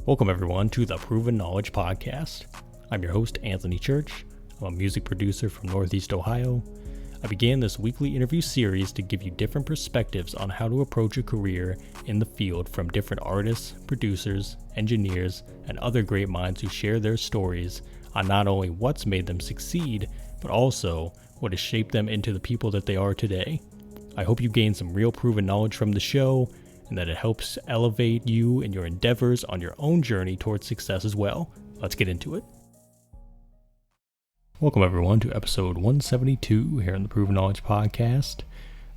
Welcome everyone to the Proven Knowledge Podcast. I'm your host, Anthony Church. I'm a music producer from Northeast Ohio. I began this weekly interview series to give you different perspectives on how to approach a career in the field from different artists, producers, engineers, and other great minds who share their stories on not only what's made them succeed, but also what has shaped them into the people that they are today. I hope you gain some real proven knowledge from the show, and that it helps elevate you in your endeavors on your own journey towards success as well. Let's get into it. Welcome everyone to episode 172 here on the Proven Knowledge Podcast.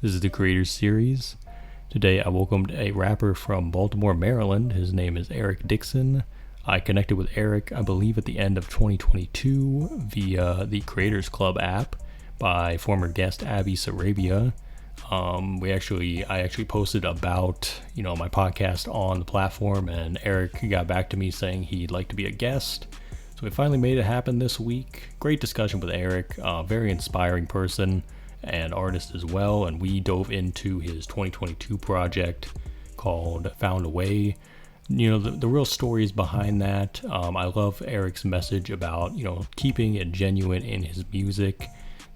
This is the Creators Series. Today I welcomed a rapper from Baltimore, Maryland. His name is Eric Dixon. I connected with Eric, I believe, at the end of 2022 via the Creators Club app by former guest Abby Sarabia. I actually posted about, my podcast on the platform, and Eric got back to me saying he'd like to be a guest. So we finally made it happen this week. Great discussion with Eric, very inspiring person and artist as well. And we dove into his 2022 project called Found a Way. The real stories behind that. I love Eric's message about, keeping it genuine in his music.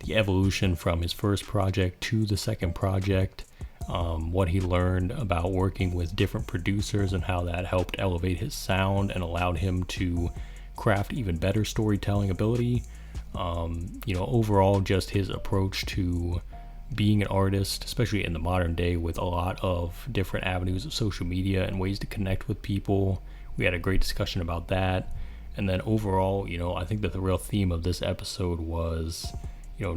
The evolution from his first project to the second project, what he learned about working with different producers and how that helped elevate his sound and allowed him to craft even better storytelling ability. Overall, just his approach to being an artist, especially in the modern day with a lot of different avenues of social media and ways to connect with people. We had a great discussion about that. And then overall, I think that the real theme of this episode was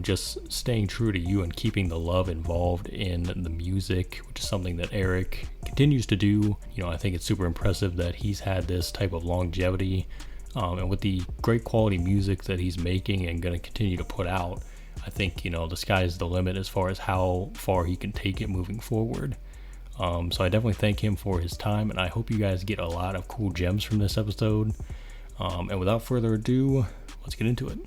just staying true to you and keeping the love involved in the music, which is something that Eric continues to do. I think it's super impressive that he's had this type of longevity, and with the great quality music that he's making and going to continue to put out, I think, the sky is the limit as far as how far he can take it moving forward. So I definitely thank him for his time, and I hope you guys get a lot of cool gems from this episode. And without further ado, let's get into it.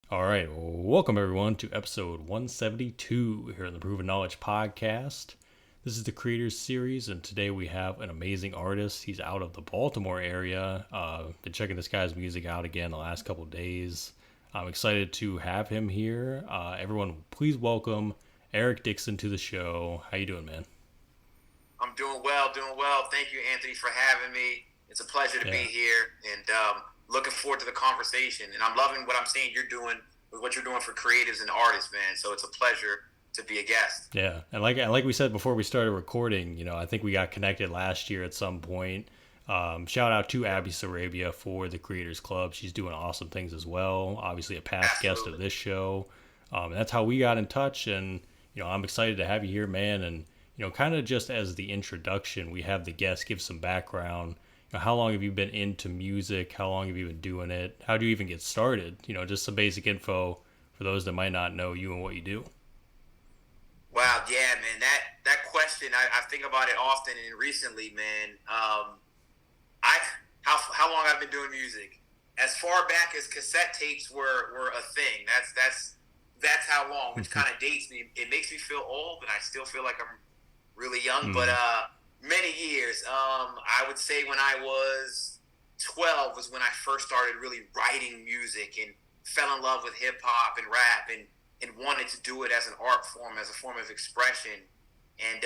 All right, welcome everyone to episode 172 here on the Proven Knowledge Podcast. This is the Creators Series, and today we have an amazing artist. He's out of the Baltimore area. Been checking this guy's music out again the last couple of days. I'm excited to have him here. Everyone, please welcome Eric Dixon to the show. How you doing, man? I'm doing well. Thank you, Anthony, for having me. It's a pleasure to be here, and looking forward to the conversation. And I'm loving what I'm seeing you're doing with what you're doing for creatives and artists, man. So it's a pleasure to be a guest. Yeah, and like we said before we started recording, I think we got connected last year at some point. Shout out to Abby Sarabia for the Creators Club. She's doing awesome things as well. Obviously a past guest of this show. And that's how we got in touch. And, I'm excited to have you here, man. And, kind of just as the introduction, we have the guest give some background. How long have you been into music? How long have you been doing it? How do you even get started? Just some basic info for those that might not know you and what you do. Wow, yeah, man. That question, I think about it often, and recently, man. How long I've been doing music? As far back as cassette tapes were a thing. That's how long, which kind of dates me. It makes me feel old, and I still feel like I'm really young, but many years. I would say when I was 12 was when I first started really writing music and fell in love with hip hop and rap and wanted to do it as an art form, as a form of expression. And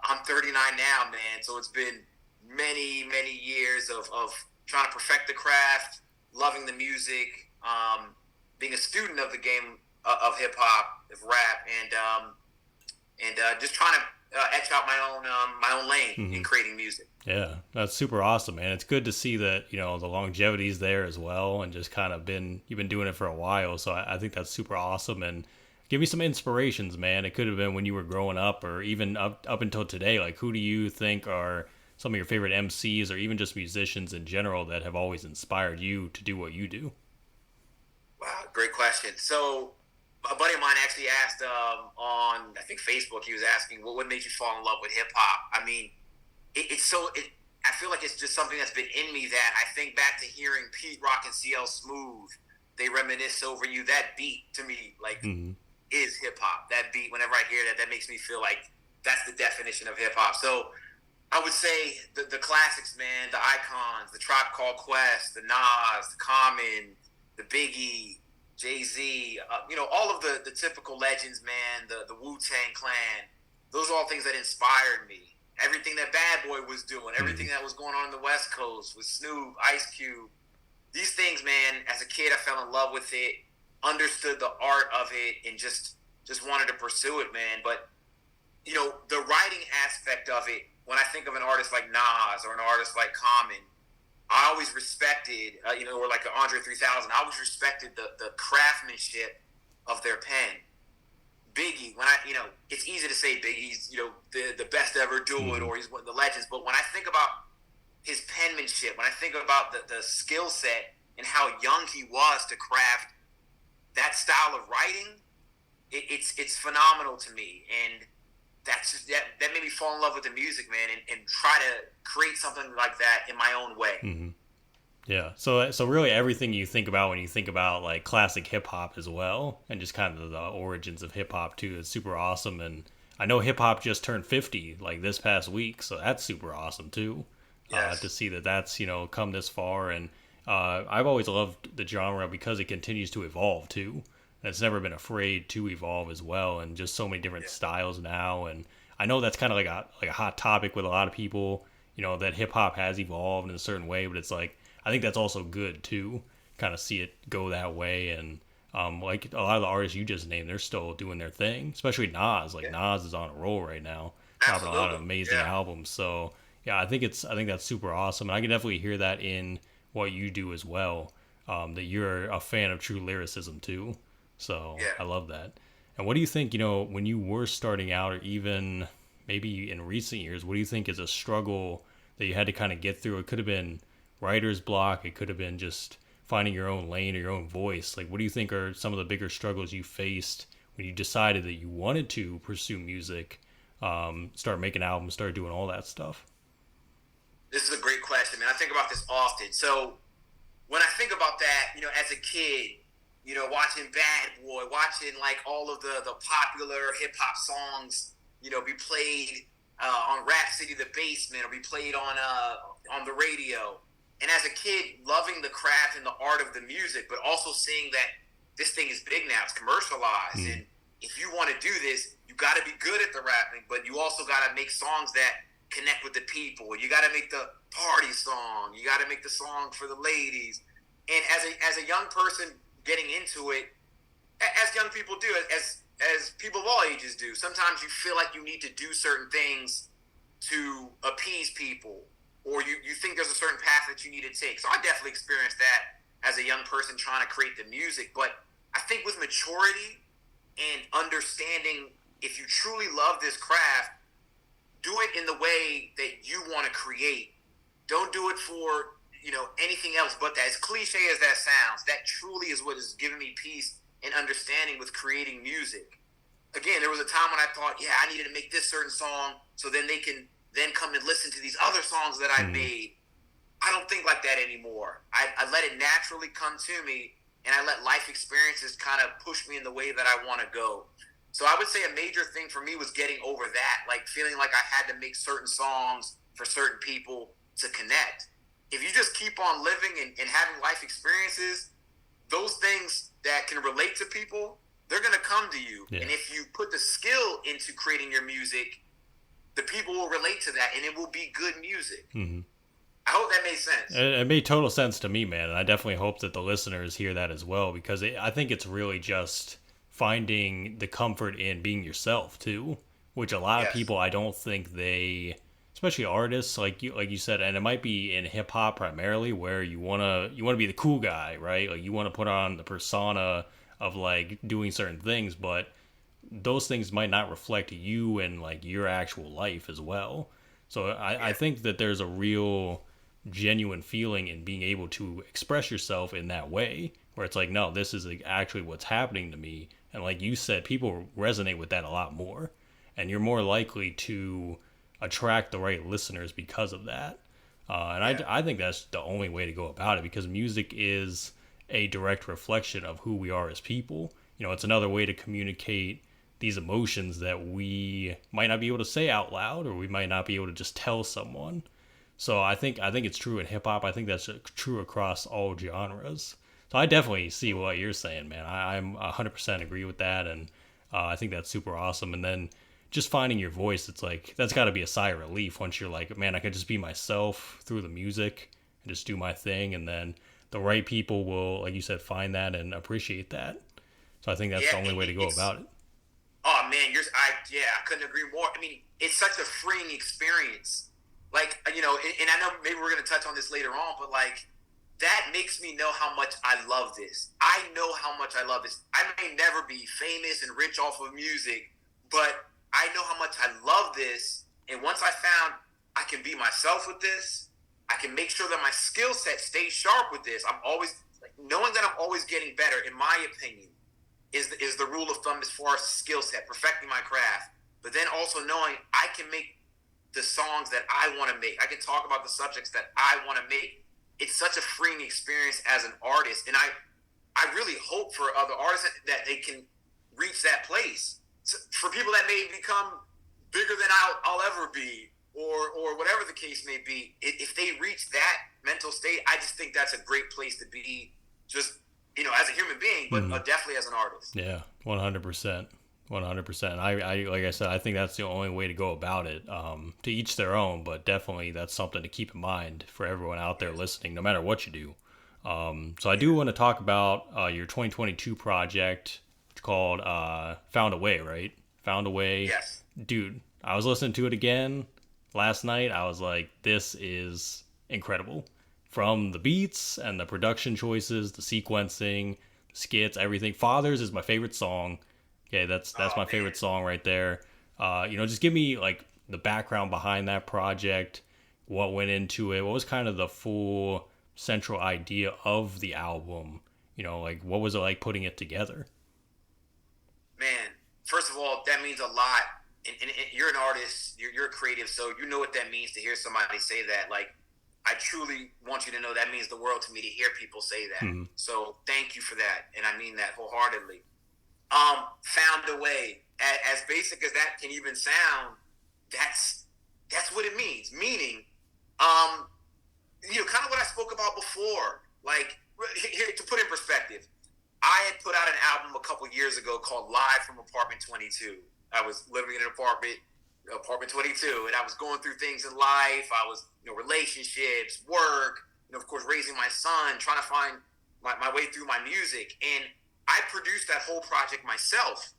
I'm 39 now, man. So it's been many, many years of trying to perfect the craft, loving the music, being a student of the game of hip hop, of rap, and just trying to etch out my own lane in creating music. Yeah, that's super awesome, man. It's good to see that, the longevity's there as well, and just kind of you've been doing it for a while. So I think that's super awesome. And give me some inspirations, man. It could have been when you were growing up or even up until today. Like, who do you think are some of your favorite MCs or even just musicians in general that have always inspired you to do what you do? Wow, great question. So a buddy of mine actually asked on, I think, Facebook, he was asking, what made you fall in love with hip-hop? I mean, I feel like it's just something that's been in me that I think back to hearing Pete Rock and CL Smooth. They reminisce over you. That beat, to me, is hip-hop. That beat, whenever I hear that makes me feel like that's the definition of hip-hop. So I would say the classics, man, the icons, the Tribe Called Quest, the Nas, the Common, the Biggie, Jay-Z, all of the typical legends, man, the Wu-Tang Clan. Those are all things that inspired me. Everything that Bad Boy was doing, everything that was going on in the West Coast with Snoop, Ice Cube. These things, man, as a kid, I fell in love with it, understood the art of it, and just wanted to pursue it, man. But, the writing aspect of it, when I think of an artist like Nas or an artist like Common, I always respected, or like Andre 3000, I always respected the craftsmanship of their pen. Biggie, when it's easy to say Biggie's, the best ever do it, or he's one of the legends. But when I think about his penmanship, when I think about the skill set and how young he was to craft that style of writing, it's phenomenal to me. And that made me fall in love with the music, man, and try to create something like that in my own way. Mm-hmm. Yeah. So really everything you think about when you think about like classic hip hop as well, and just kind of the origins of hip hop too, is super awesome. And I know hip hop just turned 50 like this past week, so that's super awesome too. Yes. To see that's come this far, and I've always loved the genre because it continues to evolve too. And it's never been afraid to evolve as well, and just so many different styles now. And I know that's kind of like a hot topic with a lot of people, that hip hop has evolved in a certain way, but it's like I think that's also good too, kind of see it go that way. And like a lot of the artists you just named, they're still doing their thing, especially Nas. Like Nas is on a roll right now, dropping a lot of amazing albums. So yeah, I think that's super awesome, and I can definitely hear that in what you do as well. That you're a fan of true lyricism too. So I love that. And what do you think, when you were starting out, or even maybe in recent years, what do you think is a struggle that you had to kind of get through? It could have been writer's block. It could have been just finding your own lane or your own voice. Like, what do you think are some of the bigger struggles you faced when you decided that you wanted to pursue music, start making albums, start doing all that stuff? This is a great question, man. I think about this often. So when I think about that, as a kid, watching Bad Boy, watching like all of the popular hip hop songs, be played on Rap City, The Basement, or be played on the radio. And as a kid, loving the craft and the art of the music, but also seeing that this thing is big now, it's commercialized. And if you want to do this, you got to be good at the rapping, but you also got to make songs that connect with the people. You got to make the party song. You got to make the song for the ladies. And as a young person getting into it, as young people do, as people of all ages do, sometimes you feel like you need to do certain things to appease people, or you think there's a certain path that you need to take. So I definitely experienced that as a young person trying to create the music. But I think with maturity and understanding, if you truly love this craft, do it in the way that you want to create. Don't do it for anything else but that. As cliche as that sounds, that truly is what has given me peace and understanding with creating music. Again, there was a time when I thought, I needed to make this certain song so then they can then come and listen to these other songs that I made. I don't think like that anymore. I let it naturally come to me, and I let life experiences kind of push me in the way that I want to go. So I would say a major thing for me was getting over that, like feeling like I had to make certain songs for certain people to connect. If you just keep on living and having life experiences, those things that can relate to people, they're going to come to you. Yeah. And if you put the skill into creating your music, the people will relate to that, and it will be good music. Mm-hmm. I hope that made sense. It made total sense to me, man. And I definitely hope that the listeners hear that as well, because I think it's really just finding the comfort in being yourself too, which a lot of people, I don't think they, especially artists like you said, and it might be in hip hop primarily, where you wanna be the cool guy, right? Like you want to put on the persona of like doing certain things, but those things might not reflect you and like your actual life as well. So I think that there's a real genuine feeling in being able to express yourself in that way, where it's like, no, this is actually what's happening to me. And like you said, people resonate with that a lot more, and you're more likely to attract the right listeners because of that. I think that's the only way to go about it, because music is a direct reflection of who we are as people. It's another way to communicate these emotions that we might not be able to say out loud, or we might not be able to just tell someone. So I think it's true in hip hop. I think that's true across all genres. So I definitely see what you're saying, man. I'm 100% agree with that, and I think that's super awesome. And then just finding your voice, it's like that's got to be a sigh of relief once you're like, man, I can just be myself through the music and just do my thing, and then the right people will, like you said, find that and appreciate that. So I think that's the only way to go about it. Oh man, I couldn't agree more. I mean, it's such a freeing experience. Like, and I know maybe we're gonna touch on this later on, but like that makes me know how much I love this. I know how much I love this. I may never be famous and rich off of music, but I know how much I love this. And once I found I can be myself with this, I can make sure that my skill set stays sharp with this. I'm always knowing that I'm always getting better. In my opinion, is the rule of thumb as far as skill set, perfecting my craft. But then also knowing I can make the songs that I want to make. I can talk about the subjects that I want to make. It's such a freeing experience as an artist, and I really hope for other artists that they can reach that place. So for people that may become bigger than I'll ever be, or whatever the case may be, if they reach that mental state, I just think that's a great place to be, just as a human being, but definitely as an artist. Yeah, 100%. 100%. I like I said, I think that's the only way to go about it. To each their own, but definitely that's something to keep in mind for everyone out there listening, no matter what you do. So I do want to talk about your 2022 project. It's called Found a Way, right? Found a Way. Yes. Dude, I was listening to it again last night. I was like, this is incredible. From the beats and the production choices, the sequencing, the skits, everything. Fathers is my favorite song. Okay, that's my favorite song right there. Just give me like the background behind that project, what went into it, what was kind of the full central idea of the album, like what was it like putting it together? Man, first of all, that means a lot. And you're an artist, you're a creative, so you know what that means to hear somebody say that. Like, I truly want you to know that means the world to me to hear people say that. Mm-hmm. So thank you for that, and I mean that wholeheartedly. Found a Way, as basic as that can even sound, that's what it means. Meaning, kind of what I spoke about before. Like, here, to put in perspective, I had put out an album a couple years ago called Live from Apartment 22. I was living in an apartment 22, and I was going through things in life. I was, relationships, work, of course, raising my son, trying to find my way through my music. And I produced that whole project myself,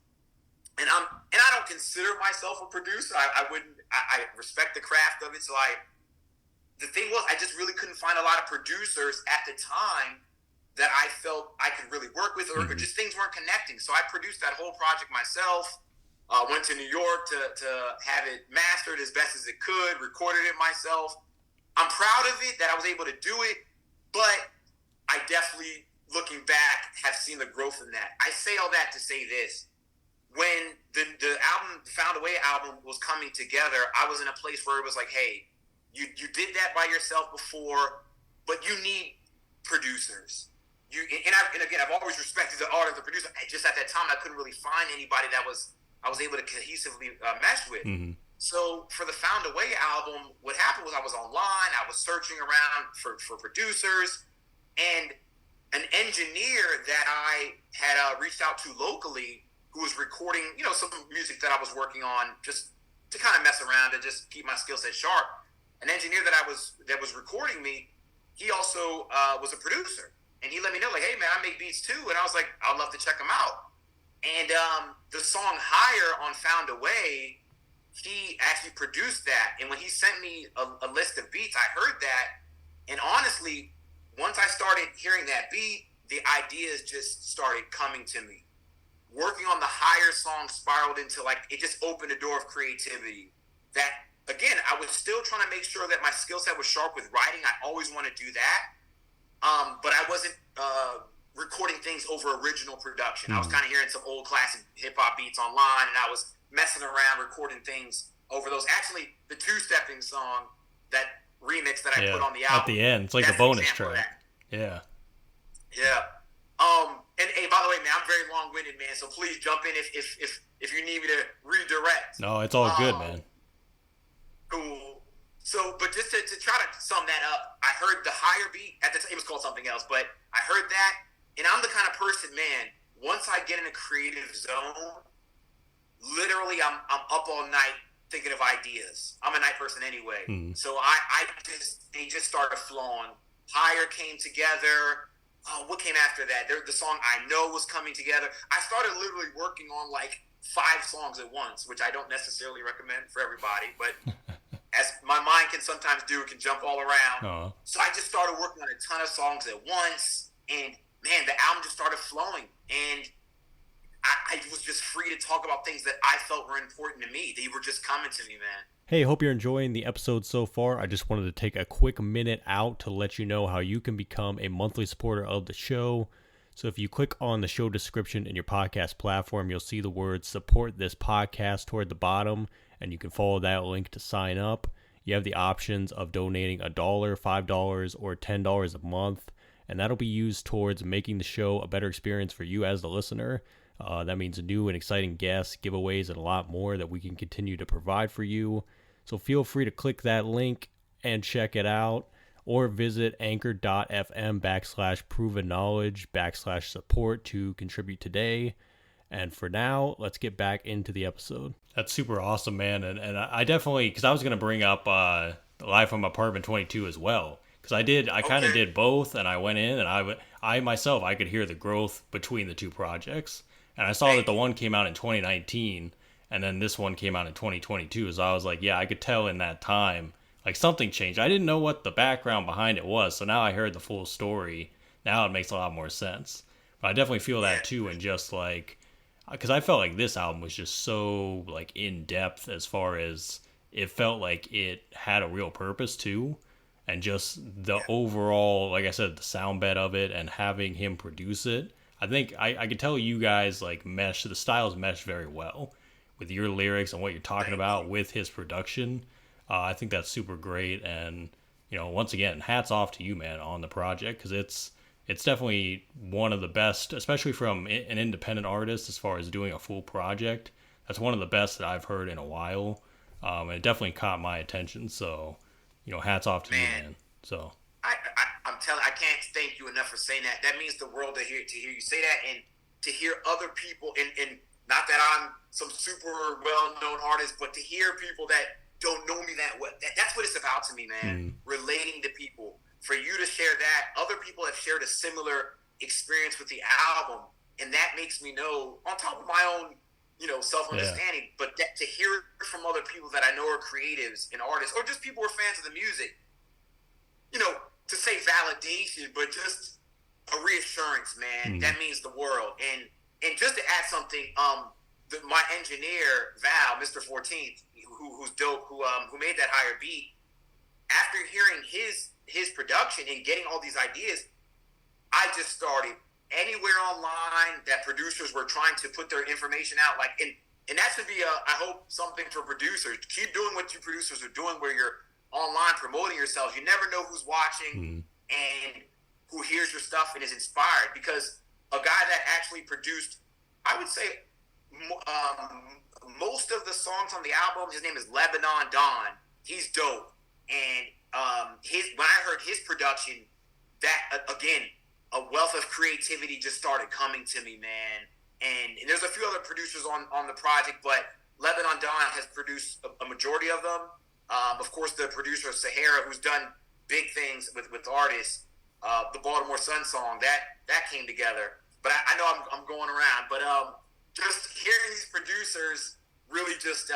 and I don't consider myself a producer. I respect the craft of it. So the thing was, I just really couldn't find a lot of producers at the time that I felt I could really work with, or just things weren't connecting. So I produced that whole project myself. Went to New York to have it mastered as best as it could, recorded it myself. I'm proud of it that I was able to do it, but I definitely, looking back, have seen the growth in that. I say all that to say this. When the album, Found a Way album, was coming together, I was in a place where it was like, hey, you did that by yourself before, but you need producers. And again, I've always respected the art of the producer. Just at that time, I couldn't really find anybody that I was able to cohesively mesh with. Mm-hmm. So for the Found a Way album, what happened was I was online, I was searching around for producers, and an engineer that I had reached out to locally, who was recording, some music that I was working on, just to kind of mess around and just keep my skill set sharp. An engineer that was recording me, he also was a producer, and he let me know, like, hey man, I make beats too, and I was like, I'd love to check them out. And the song Higher on Found a Way, he actually produced that. And when he sent me a list of beats, I heard that. And honestly, once I started hearing that beat, the ideas just started coming to me. Working on the Higher song spiraled into, it just opened a door of creativity. That, again, I was still trying to make sure that my skill set was sharp with writing. I always want to do that. But I wasn't recording things over original production. I was kind of hearing some old classic hip-hop beats online, and I was messing around recording things over those. Actually, the Two-Stepping song, that remix that I put on the album. At the end. It's like the bonus track. Yeah. Yeah. And hey, by the way, man, I'm very long long-winded, man. So please jump in if you need me to redirect. No, it's all good, man. Cool. So, but just to try to sum that up, I heard the higher beat at the time. It was called something else, but I heard that, and I'm the kind of person, man. Once I get in a creative zone, literally, I'm up all night thinking of ideas. I'm a night person anyway, so they just started flowing. Higher came together. Oh, what came after that? The song I Know was coming together. I started literally working on like 5 songs at once, which I don't necessarily recommend for everybody, but as my mind can sometimes do, it can jump all around. So I just started working on a ton of songs at once, and man, the album just started flowing, and I was just free to talk about things that I felt were important to me. They were just coming to me, man. Hey, hope you're enjoying the episode so far. I just wanted to take a quick minute out to let you know how you can become a monthly supporter of the show. So if you click on the show description in your podcast platform, you'll see the words support this podcast toward the bottom, and you can follow that link to sign up. You have the options of donating $1, $5, or $10 a month, and that'll be used towards making the show a better experience for you as the listener. That means new and exciting guests, giveaways, and a lot more that we can continue to provide for you. So feel free to click that link and check it out, or visit anchor.fm/provenknowledge/support to contribute today. And for now, let's get back into the episode. That's super awesome, man. And I definitely, because I was going to bring up Live from Apartment 22 as well. Because I kind of did both, and I went in, and I myself, I could hear the growth between the two projects. And I saw that the one came out in 2019, and then this one came out in 2022. So I was like, yeah, I could tell in that time, like, something changed. I didn't know what the background behind it was, so now I heard the full story. Now it makes a lot more sense. But I definitely feel that too, and just like, because I felt like this album was just so like in depth as far as it felt like it had a real purpose too, and just the overall, like I said, the sound bed of it and having him produce it. I think I could tell you guys like the styles mesh very well with your lyrics and what you're talking about with his production. I think that's super great, and once again, hats off to you, man, on the project, because it's definitely one of the best, especially from an independent artist as far as doing a full project. That's one of the best that I've heard in a while, and it definitely caught my attention. So, hats off to you, man. So. I'm telling, I can't thank you enough for saying that. That means the world to hear you say that, and to hear other people, and not that I'm some super well-known artist, but to hear people that don't know me that well, that's what it's about to me, man. Relating to people. For you to share that, other people have shared a similar experience with the album, and that makes me know, on top of my own, self-understanding, but to hear it from other people that I know are creatives and artists, or just people who are fans of the music, to say validation, but just a reassurance, man. That means the world. And just to add something, my engineer Val, Mr. 14th, who's dope, who made that higher beat. After hearing his production and getting all these ideas, I just started anywhere online that producers were trying to put their information out, like, and that should be I hope something for producers. Keep doing what you producers are doing, where you're online promoting yourselves. You never know who's watching and who hears your stuff and is inspired, because a guy that actually produced, I would say, most of the songs on the album, his name is Lebanon Don. He's dope. And when I heard his production, that again, a wealth of creativity just started coming to me, man. And there's a few other producers on the project, but Lebanon Don has produced a majority of them. Of course, the producer Sahara, who's done big things with artists, the Baltimore Sun song, that came together. But I know I'm going around, but just hearing these producers really just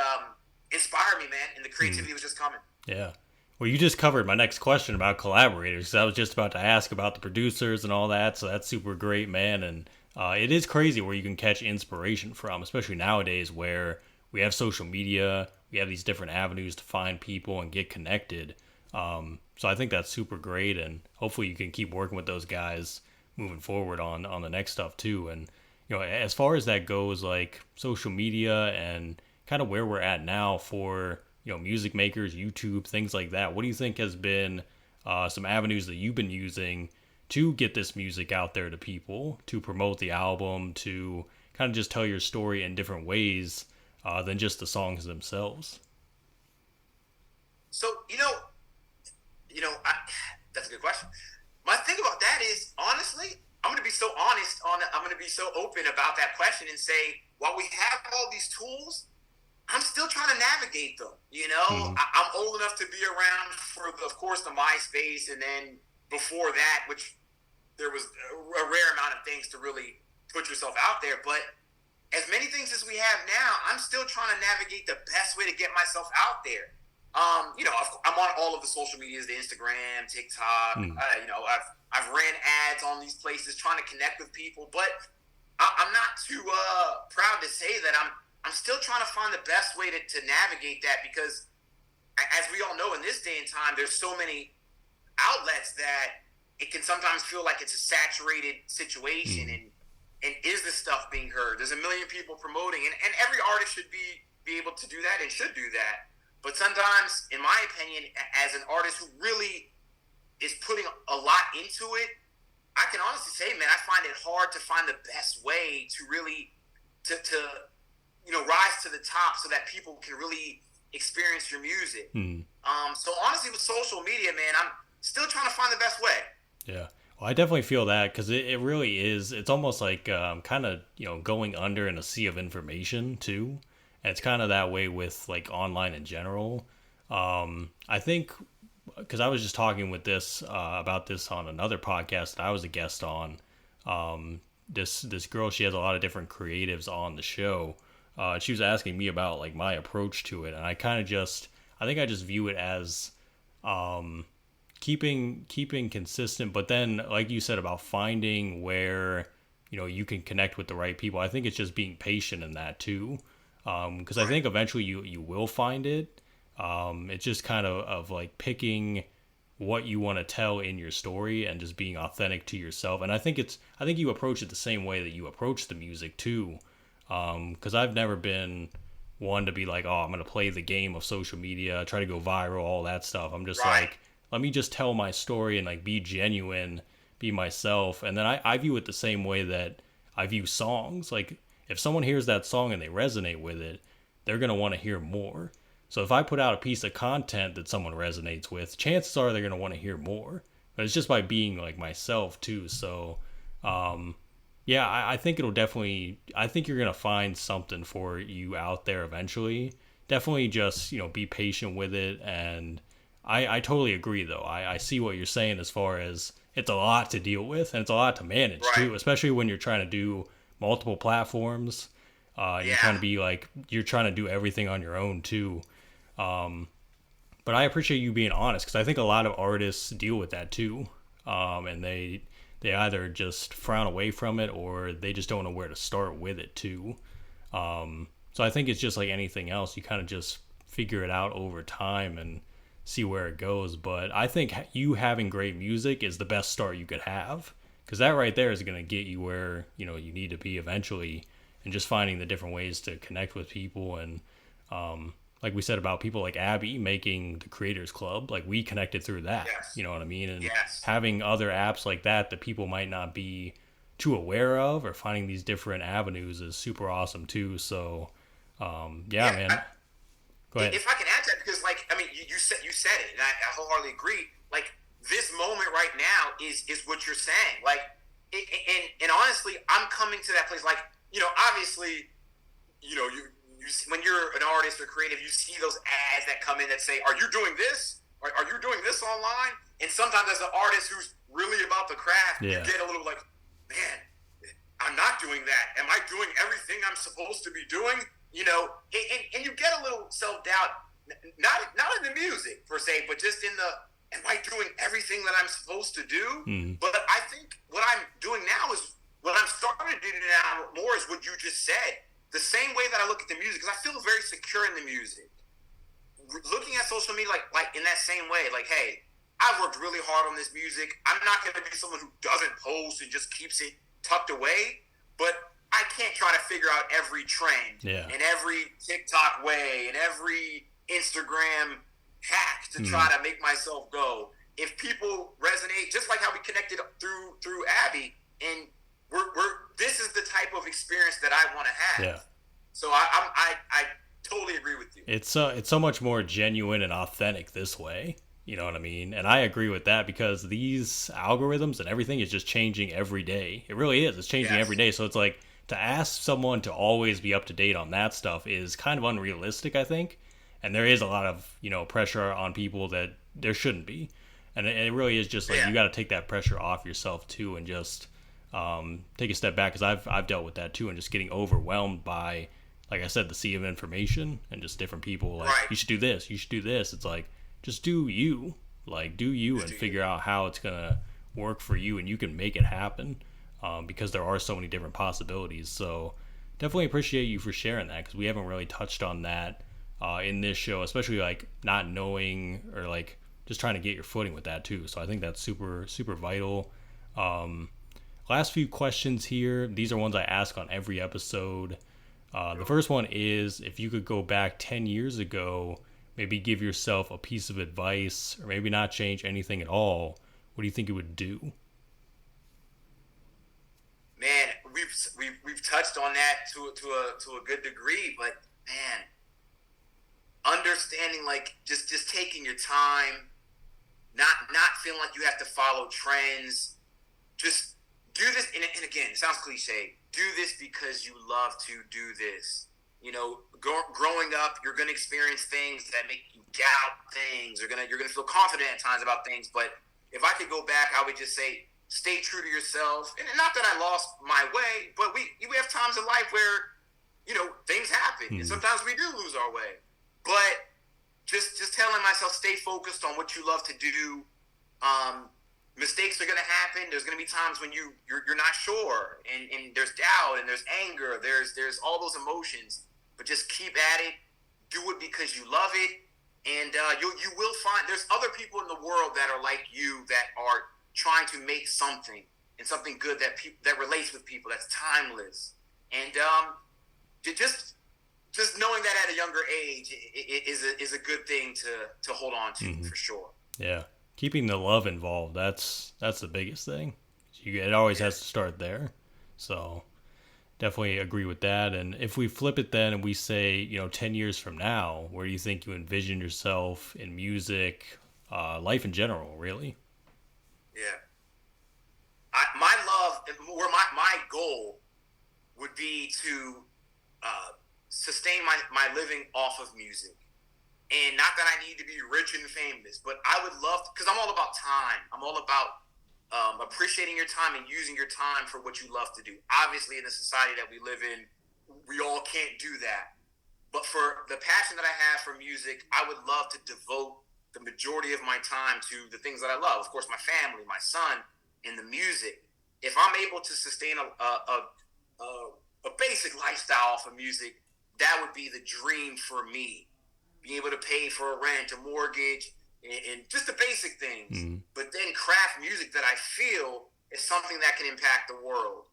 inspired me, man, and the creativity was just coming. Yeah. Well, you just covered my next question about collaborators. I was just about to ask about the producers and all that, so that's super great, man. And it is crazy where you can catch inspiration from, especially nowadays where we have social media, we have these different avenues to find people and get connected. So I think that's super great, and hopefully you can keep working with those guys moving forward on the next stuff too. And as far as that goes, like social media and kind of where we're at now for music makers, YouTube, things like that, what do you think has been some avenues that you've been using to get this music out there to people, to promote the album, to kind of just tell your story in different ways than just the songs themselves. So that's a good question. My thing about that is, honestly, I'm going to be so honest I'm going to be so open about that question and say, while we have all these tools, I'm still trying to navigate them. I'm old enough to be around for, of course, the MySpace, and then before that, which there was a rare amount of things to really put yourself out there. But as many things as we have now, I'm still trying to navigate the best way to get myself out there. I'm on all of the social medias, the Instagram, TikTok. I've ran ads on these places trying to connect with people, but I'm not too proud to say that I'm still trying to find the best way to navigate that, because as we all know, in this day and time, there's so many outlets that it can sometimes feel like it's a saturated situation. And is this stuff being heard? There's a million people promoting, and every artist should be able to do that and should do that. But sometimes, in my opinion, as an artist who really is putting a lot into it, I can honestly say, man, I find it hard to find the best way to really to rise to the top so that people can really experience your music. So honestly, with social media, man, I'm still trying to find the best way. Yeah. Well, I definitely feel that, because it really is. It's almost like kind of, going under in a sea of information too. And it's kind of that way with like online in general. I think, because I was just talking with this about this on another podcast that I was a guest on. This girl, she has a lot of different creatives on the show. She was asking me about like my approach to it, and I kind of I think I just view it as keeping consistent, but then like you said about finding where you can connect with the right people. I think it's just being patient in that too, because I think eventually you will find it. It's just kind of like picking what you want to tell in your story and just being authentic to yourself. And I think you approach it the same way that you approach the music too, because I've never been one to be like, oh, I'm gonna play the game of social media, try to go viral, all that stuff. I'm just like, let me just tell my story and like be genuine, be myself. And then I view it the same way that I view songs. Like, if someone hears that song and they resonate with it, they're going to want to hear more. So if I put out a piece of content that someone resonates with, chances are they're going to want to hear more. But it's just by being like myself too. So I think it'll definitely, I think you're going to find something for you out there eventually. Definitely just, be patient with it. And I totally agree, though. I see what you're saying as far as it's a lot to deal with, and it's a lot to manage, too, especially when you're trying to do multiple platforms. You're trying to be like, you're trying to do everything on your own, too. But I appreciate you being honest, because I think a lot of artists deal with that, too. And they either just frown away from it, or they just don't know where to start with it, too. So I think it's just like anything else. You kind of just figure it out over time and see where it goes. But I think you having great music is the best start you could have, because that right there is going to get you where you need to be eventually, and just finding the different ways to connect with people. And like we said about people like Abby making the Creators Club, like we connected through that. You know what I mean? And having other apps like that people might not be too aware of, or finding these different avenues, is super awesome too. So man. Go ahead. If I can add to that, because you said it, and I wholeheartely agree. Like, this moment right now is what you're saying. Like, and honestly, I'm coming to that place. Like, obviously, you when you're an artist or creative, you see those ads that come in that say, "Are you doing this? Are you doing this online?" And sometimes, as an artist who's really about the craft, you get a little like, "Man, I'm not doing that. Am I doing everything I'm supposed to be doing?" And you get a little self-doubt, not in the music per se, but just in am I doing everything that I'm supposed to do? But I think what I'm doing now is, what I'm starting to do now more, is what you just said. The same way that I look at the music, because I feel very secure in the music. Looking at social media like in that same way, like, hey, I've worked really hard on this music. I'm not going to be someone who doesn't post and just keeps it tucked away, but I can't try to figure out every trend and every TikTok way and every Instagram hack to try to make myself go. If people resonate, just like how we connected through Abby, and we're this is the type of experience that I want to have. Yeah. So I totally agree with you. It's so much more genuine and authentic this way. You know what I mean? And I agree with that because these algorithms and everything is just changing every day. It really is. It's changing every Yes. day. So it's like to ask someone to always be up to date on that stuff is kind of unrealistic, I think. And there is a lot of, pressure on people that there shouldn't be. And it really is just like Yeah. you got to take that pressure off yourself too and just take a step back because I've dealt with that too and just getting overwhelmed by, like I said, the sea of information and just different people like Right. you should do this, you should do this. It's like just do you, like do you Just and do you. figure out how it's gonna work for you and you can make it happen because there are so many different possibilities. So definitely appreciate you for sharing that because we haven't really touched on that in this show, especially like not knowing or like just trying to get your footing with that too. So I think that's super vital. Um, Last few questions here. These are ones I ask on every episode. The first one is if you could go back 10 years ago, maybe give yourself a piece of advice or maybe not change anything at all, what do you think it would do? Man, we've touched on that to a good degree, but man, understanding like just taking your time, not feeling like you have to follow trends. Just do this, and again, it sounds cliche. Do this because you love to do this. Growing up, you're going to experience things that make you doubt things. You're gonna feel confident at times about things. But if I could go back, I would just say, stay true to yourself. And not that I lost my way, but we have times in life where things happen, and sometimes we do lose our way. But just telling myself, stay focused on what you love to do. Mistakes are going to happen. There's going to be times when you're not sure, and there's doubt, and there's anger, there's all those emotions. But just keep at it. Do it because you love it, and you will find there's other people in the world that are like you that are trying to make something and something good that relates with people. That's timeless, and just knowing that at a younger age is a good thing to hold on to for sure. Yeah. Keeping the love involved, that's the biggest thing. It always Yeah. has to start there. So definitely agree with that. And if we flip it then and we say, 10 years from now, where do you think you envision yourself in music, life in general, really? Yeah. My love, where my goal would be to sustain my living off of music. And not that I need to be rich and famous, but I would love to, because I'm all about time. I'm all about appreciating your time and using your time for what you love to do. Obviously, in the society that we live in, we all can't do that. But for the passion that I have for music, I would love to devote the majority of my time to the things that I love. Of course, my family, my son, and the music. If I'm able to sustain a basic lifestyle off of music, that would be the dream for me. Being able to pay for a rent, a mortgage, and just the basic things. But then craft music that I feel is something that can impact the world.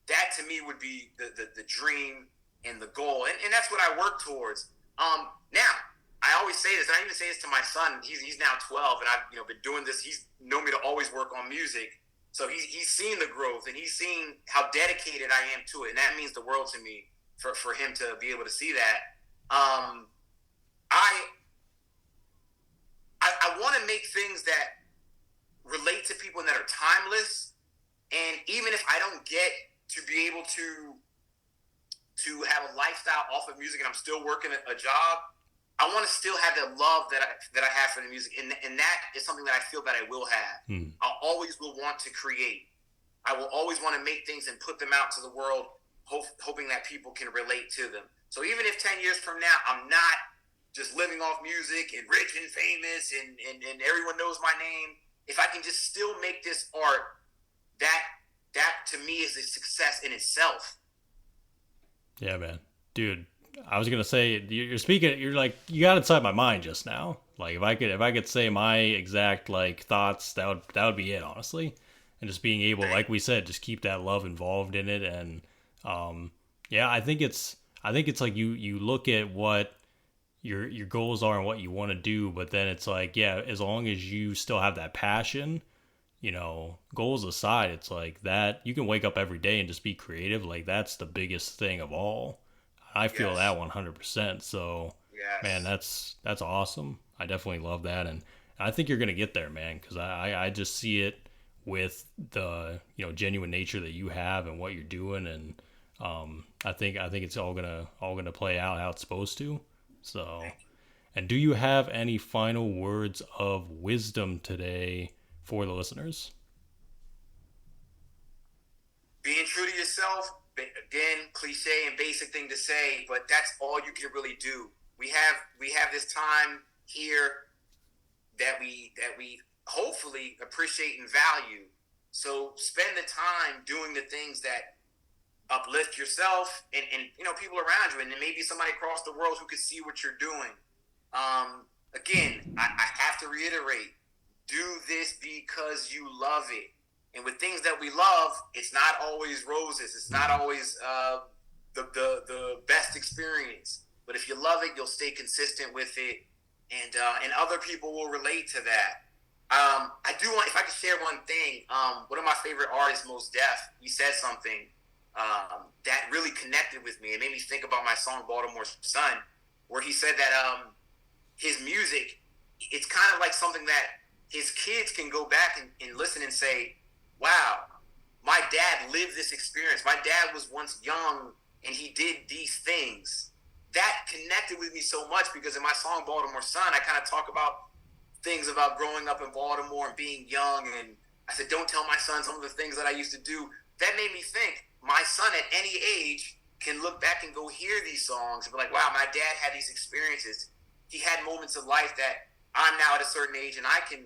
That to me would be the dream and the goal. And that's what I work towards. Now, I always say this, and I even say this to my son. He's now 12, and I've been doing this. He's known me to always work on music. So he's seen the growth, and he's seen how dedicated I am to it. And that means the world to me for him to be able to see that. I want to make things that relate to people and that are timeless. And even if I don't get to be able to have a lifestyle off of music and I'm still working a job, I want to still have that love that I have for the music. And that is something that I feel that I will have. I always will want to create. I will always want to make things and put them out to the world, hoping that people can relate to them. So even if 10 years from now, I'm not just living off music and rich and famous and everyone knows my name, if I can just still make this art, that to me is a success in itself. Yeah, man. Dude, I was gonna say you're speaking. You're like you got inside my mind just now. Like if I could say my exact like thoughts, that would be it, honestly. And just being able, like we said, just keep that love involved in it. And yeah, I think it's like you look at what your goals are and what you want to do, but then it's like, yeah, as long as you still have that passion, goals aside, it's like that you can wake up every day and just be creative. Like that's the biggest thing of all. I feel Yes. that 100%. So, man, Yes. that's awesome. I definitely love that, and I think you're gonna get there, man. Because I just see it with the genuine nature that you have and what you're doing, and I think it's all gonna play out how it's supposed to. So, Thank you. and do you have any final words of wisdom today for the listeners? Being true to yourself, again, cliche and basic thing to say, but that's all you can really do. We have this time here that we hopefully appreciate and value. So spend the time doing the things that uplift yourself and people around you, and then maybe somebody across the world who could see what you're doing. Again, I have to reiterate: do this because you love it. And with things that we love, it's not always roses. It's not always the best experience. But if you love it, you'll stay consistent with it, and other people will relate to that. I do want, if I could share one thing, one of my favorite artists, Mos Def, he said something that really connected with me. It made me think about my song Baltimore Sun, where he said that his music, it's kind of like something that his kids can go back and listen and say, wow, my dad lived this experience. My dad was once young and he did these things. That connected with me so much because in my song Baltimore Sun, I kind of talk about things about growing up in Baltimore and being young. And I said, don't tell my son some of the things that I used to do. That made me think my son at any age can look back and go hear these songs and be like, wow, my dad had these experiences. He had moments of life that I'm now at a certain age and I can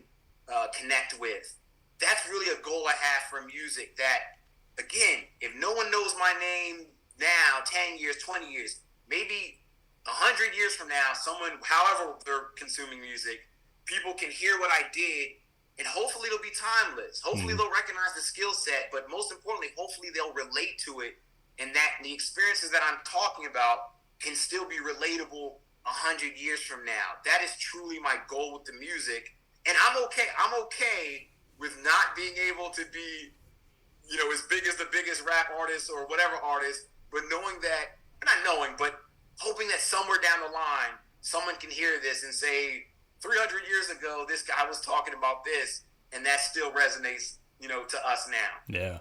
connect with. That's really a goal I have for music, that, again, if no one knows my name now, 10 years, 20 years, maybe 100 years from now, someone, however they're consuming music, people can hear what I did, and hopefully it'll be timeless. Hopefully they'll recognize the skill set, but most importantly, hopefully they'll relate to it, and that the experiences that I'm talking about can still be relatable 100 years from now. That is truly my goal with the music, and I'm okay with not being able to be, as big as the biggest rap artist or whatever artist, but knowing that, not knowing, but hoping that somewhere down the line, someone can hear this and say, 300 years ago, this guy was talking about this, and that still resonates, to us now. Yeah.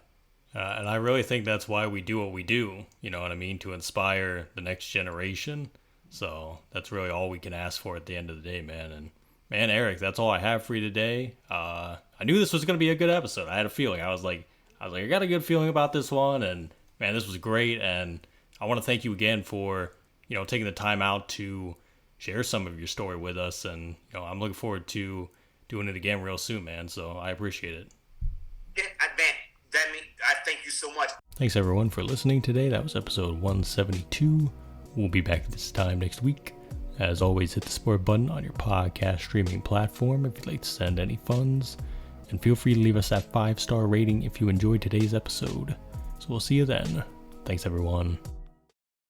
And I really think that's why we do what we do, you know what I mean, to inspire the next generation. So that's really all we can ask for at the end of the day, man. And man, Eric, that's all I have for you today. I knew this was going to be a good episode. I had a feeling. I was like, I got a good feeling about this one, and man, this was great. And I want to thank you again for, taking the time out to share some of your story with us. And, I'm looking forward to doing it again real soon, man. So I appreciate it. Yeah, I thank you so much. Thanks everyone for listening today. That was episode 172. We'll be back this time next week. As always, hit the support button on your podcast streaming platform if you'd like to send any funds. And feel free to leave us that 5-star rating if you enjoyed today's episode. So we'll see you then. Thanks everyone.